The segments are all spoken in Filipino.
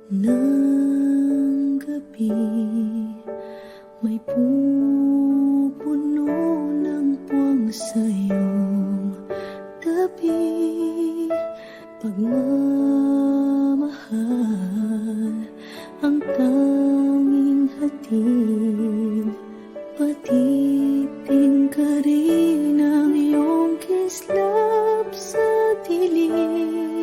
ng gabi, may pupuno ng puwang sa iyong tabi. Pagmamahal ang tanging hatid, patiting ka rin ang iyong kislap sa dilim.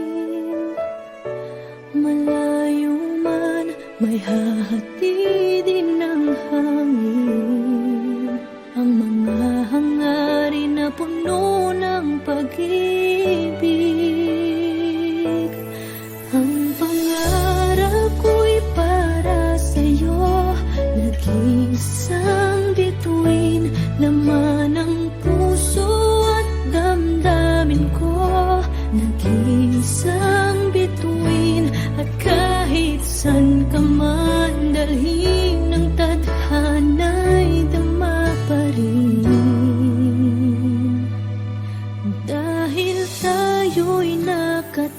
Malayo man, may hahatidin ng hangin, ang mga hangarin na puno ng pag-ibig. Ang pangarap ko'y para sa'yo, nag-iisang bituin, laman ng puso at damdamin ko. Nag-iisang bituin, at kahit san ka man dalhin ng tadhana'y dama pa rin. Dahil tayo'y nakatitig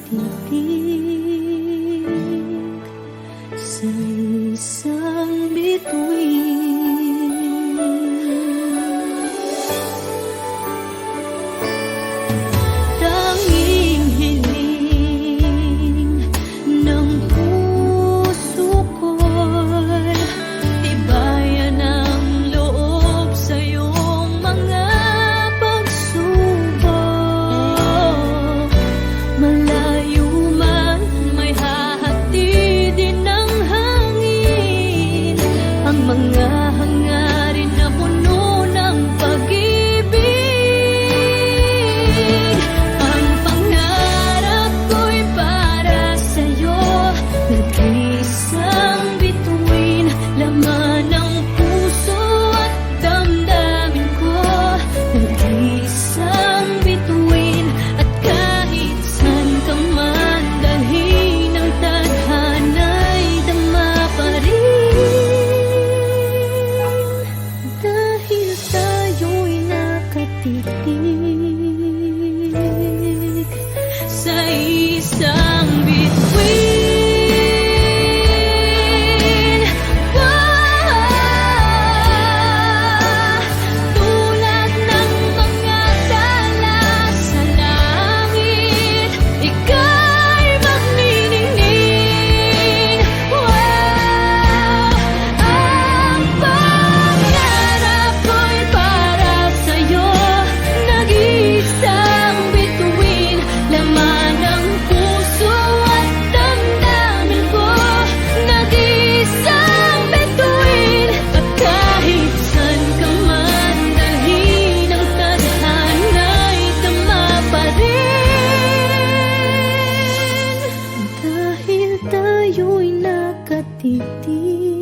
sa isang bituin. Tanging hiling ng puso ko'y tibayan ang loob sa iyong mga pagsubok. Malayo man, may hahatidin ng hangin, ang mga hangarin na puno ng pag-ibig. Ang pangarap ko'y para sa'yo, nag-iisang bituin, laman ng puso at damdamin ko. Nag-iisang bituin, at kahit san ka man dalhin ng tadhana'y dama pa rin. Dahil tayo'y nakatitig sa isang bituin. Tulad ng mga tala sa langit, ika'y magniningning. Ang pangarap ko'y para sa'yo, nag-iisang bituin, laman ng puso at damdamin ko. Nag-iisang bituin, at kahit san ka man dalhin ng tadhana'y dama pa rin. Dahil tayo'y nakatitig